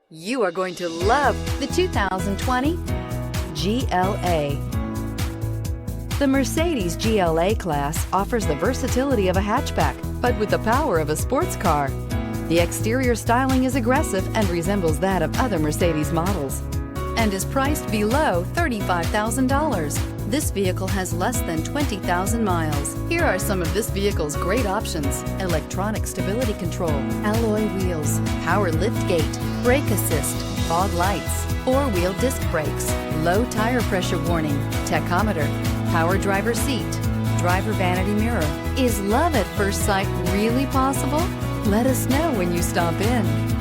You are going to love the 2020 GLA. The Mercedes GLA-Class offers the versatility of a hatchback, but with the power of a sports car. The exterior styling is aggressive and resembles that of other Mercedes models, and is priced below $35,000. This vehicle has less than 20,000 miles. Here are some of this vehicle's great options: electronic stability control, alloy wheels, power liftgate, brake assist, fog lights, four-wheel disc brakes, low tire pressure warning, tachometer, power driver seat, driver vanity mirror. Is love at first sight really possible? Let us know when you stop in.